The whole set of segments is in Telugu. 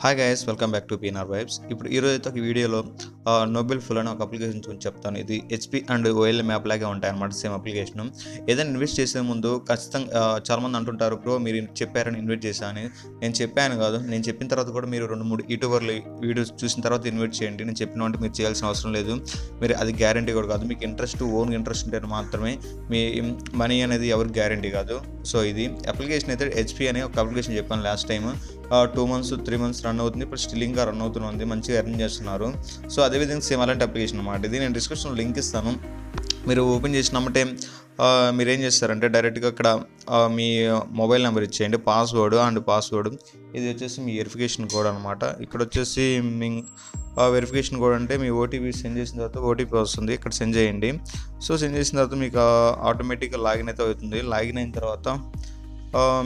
Hi guys, welcome back to PNR vibes. ఇప్పుడు ఈరోజు అయితే ఒక వీడియోలో నోబెల్ ఫుల్ అనే ఒక అప్లికేషన్ గురించి చెప్తాను. ఇది హెచ్పి అండ్ ఓఎల్ఎం యాప్ లాగే ఉంటాయి అన్నమాట, సేమ్ అప్లికేషన్. ఏదైనా ఇన్వెస్ట్ చేసే ముందు ఖచ్చితంగా చాలామంది అంటుంటారు, బ్రో మీరు చెప్పారని ఇన్వెస్ట్ చేశా అని. నేను చెప్పాను కాదు, నేను చెప్పిన తర్వాత కూడా మీరు 2-3 యూట్యూబర్లు వీడియోస్ చూసిన తర్వాత ఇన్వెస్ట్ చేయండి. నేను చెప్పిన అంటే మీరు చేయాల్సిన అవసరం లేదు. మీరు అది గ్యారంటీ కూడా కాదు. మీకు ఓన్ ఇంట్రెస్ట్ ఉంటే మాత్రమే మీ మనీ అనేది ఎవరికి గ్యారంటీ కాదు. సో ఇది అప్లికేషన్ అయితే హెచ్పి అనే ఒక అప్లికేషన్ చెప్పాను last time. 2 months 3 months run అవుతుంది. ఇప్పుడు స్టిల్ ఇంకా రన్ అవుతుంది, మంచిగా ఎర్న్ చేస్తున్నారు. సో అదేవిధంగా సేమ్ అలాంటి అప్లికేషన్ అన్నమాట ఇది. నేను డిస్క్రిప్షన్లో లింక్ ఇస్తాను. మీరు ఓపెన్ చేసినామంటే మీరు ఏం చేస్తారంటే డైరెక్ట్గా అక్కడ మీ మొబైల్ నెంబర్ ఇచ్చేయండి, పాస్వర్డ్. ఇది వచ్చేసి మీ వెరిఫికేషన్ కోడ్ అనమాట. ఇక్కడ వచ్చేసి మీ వెరిఫికేషన్ కోడ్ అంటే మీ ఓటీపీ సెండ్ చేసిన తర్వాత ఓటీపీ వస్తుంది, ఇక్కడ సెండ్ చేయండి. సో సెండ్ చేసిన తర్వాత మీకు ఆటోమేటిక్గా లాగిన్ అయితే అవుతుంది. లాగిన్ అయిన తర్వాత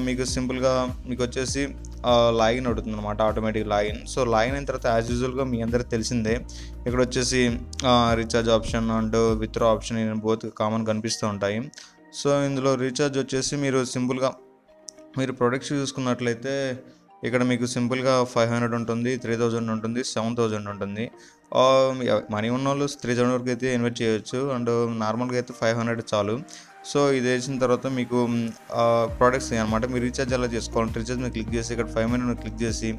మీకు సింపుల్గా మీకు వచ్చేసి లాగిన్ అవుతుంది అనమాట, ఆటోమేటిక్ లాగిన్. సో లాగిన్ అయిన తర్వాత యాజ్ యూజువల్గా మీ అందరికి తెలిసిందే, ఇక్కడ వచ్చేసి recharge option and withdraw option both common కనిపిస్తూ ఉంటాయి. సో ఇందులో రీఛార్జ్ వచ్చేసి మీరు సింపుల్గా మీరు ప్రొడక్ట్స్ చూసుకున్నట్లయితే ఇక్కడ మీకు సింపుల్గా 500 ఉంటుంది, 3000 ఉంటుంది, 7000 ఉంటుంది. మనీ ఉన్న వాళ్ళు 3000 వరకు అయితే ఇన్వెస్ట్ చేయొచ్చు, అండ్ నార్మల్గా అయితే 500 చాలు. సో ఇది వేసిన తర్వాత మీకు ప్రోడక్ట్స్ అనమాట. మీరు రీఛార్జ్ ఎలా చేసుకోవాలంటే రీఛార్జ్ మీద క్లిక్ చేసి ఇక్కడ 5 minutes క్లిక్ చేసి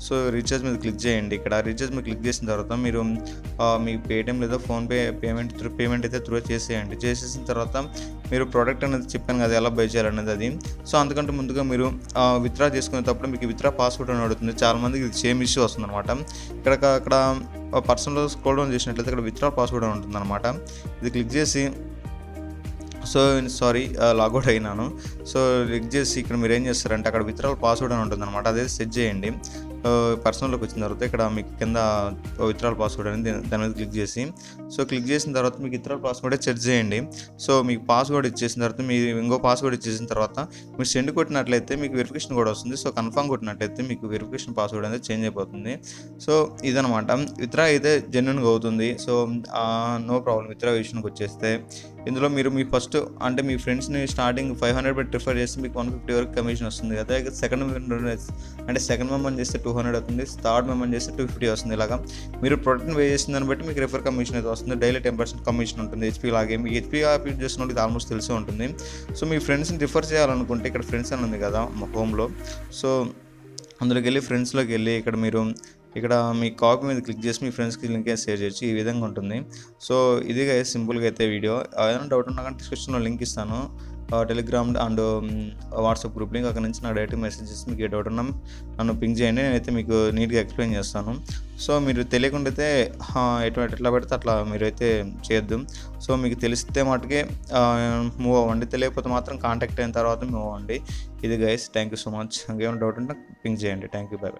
సో రీఛార్జ్ మీద క్లిక్ చేయండి. ఇక్కడ రీఛార్జ్ మీద క్లిక్ చేసిన తర్వాత మీరు మీ పేటిఎం లేదా ఫోన్పే పేమెంట్ అయితే త్రూ చేసేయండి. చేసేసిన తర్వాత మీరు ప్రోడక్ట్ అనేది చెప్పాను కదా ఎలా బై చేయాలనేది అది. సో అందుకంటే ముందుగా మీరు విత్డ్రా చేసుకునేటప్పుడు మీకు విత్డ్రా పాస్వర్డ్ అని అడుగుతుంది. చాలామందికి ఇది సేమ్ ఇష్యూ వస్తుంది అనమాట. అక్కడ పర్సనల్ స్క్రోల్ డౌన్ చేసినట్లయితే ఇక్కడ విత్డ్రా పాస్వర్డ్ అని ఉంటుంది అనమాట. ఇది క్లిక్ చేసి లాగౌట్ అయినాను. సో క్లిక్ చేసి ఇక్కడ మీరు ఏం చేస్తారంటే అక్కడ విత్డ్రాల్ పాస్వర్డ్ అని ఉంటుంది అనమాట, అదే సెట్ చేయండి. పర్సనల్లోకి వచ్చిన తర్వాత ఇక్కడ మీకు కింద విత్డ్రాల్ పాస్వర్డ్ అనేది దాని మీద క్లిక్ చేసిన తర్వాత మీకు విత్డ్రాల్ పాస్వర్డే సెట్ చేయండి. సో మీకు పాస్వర్డ్ ఇచ్చేసిన తర్వాత మీరు ఇంకో పాస్వర్డ్ ఇచ్చేసిన తర్వాత మీరు సెండ్ కొట్టినట్లయితే మీకు వెరిఫికేషన్ కూడా వస్తుంది. సో కన్ఫర్మ్ కొట్టినట్లయితే మీకు వెరిఫికేషన్ పాస్వర్డ్ అనేది చేంజ్ అయిపోతుంది. సో ఇదనమాట, విత్డ్రా అయితే జెన్యూన్గా అవుతుంది. So no problem. విత్డ్రా విషయానికి వచ్చేస్తే ఇందులో మీరు మీ ఫస్ట్ అంటే మీ ఫ్రెండ్స్ని స్టార్టింగ్ 500 పెట్టి రిఫర్ చేస్తే మీకు 150 వరకు కమిషన్ వస్తుంది. అదే సెకండ్ మెంబర్ చేస్తే 200 అవుతుంది, థర్డ్ మెంబర్ చేస్తే 250 వస్తుంది. ఇలాగా మీరు ప్రొడక్ట్ని వే చేసిన దాన్ని బట్టి మీకు రిఫర్ కమిషన్ అయితే వస్తుంది. డైలీ 10% కమిషన్ ఉంటుంది. హెచ్పి లాగే మీకు హెచ్పి యాప్ యూజ్ చేసిన వాళ్ళకి ఆల్మోస్ట్ తెలిసే ఉంటుంది. సో మీ ఫ్రెండ్స్ని రిఫర్ చేయాలనుకుంటే ఇక్కడ ఫ్రెండ్స్ అని ఉంది కదా మా హోమ్లో, సో అందులోకి వెళ్ళి ఫ్రెండ్స్లోకి వెళ్ళి ఇక్కడ మీ కాపీ మీద క్లిక్ చేసి మీ ఫ్రెండ్స్కి లింక్ అయితే షేర్ చేయొచ్చు. ఈ విధంగా ఉంటుంది. సో ఇదిగా సింపుల్గా అయితే వీడియో. ఏదైనా డౌట్ ఉన్నా కానీ డిస్క్రిప్షన్లో లింక్ ఇస్తాను, Telegram and WhatsApp group link. అక్కడ నుంచి నాకు డైరెక్ట్ మెసేజ్ చేసి మీకు ఏ డౌట్ ఉన్నా నన్ను పింక్ చేయండి, నేనైతే మీకు నీట్గా ఎక్స్ప్లెయిన్ చేస్తాను. సో మీరు తెలియకుండా అయితే ఎట్లా పెడితే అట్లా మీరైతే చేయొద్దు. సో మీకు తెలిస్తే మటుకే మూవ్ అవ్వండి, తెలియకపోతే మాత్రం కాంటాక్ట్ అయిన తర్వాత మూవ్ అవ్వండి. ఇది guys, thank you so much. ఇంకేమైనా డౌట్ ఉంటే పింక్ చేయండి. Thank you, by by.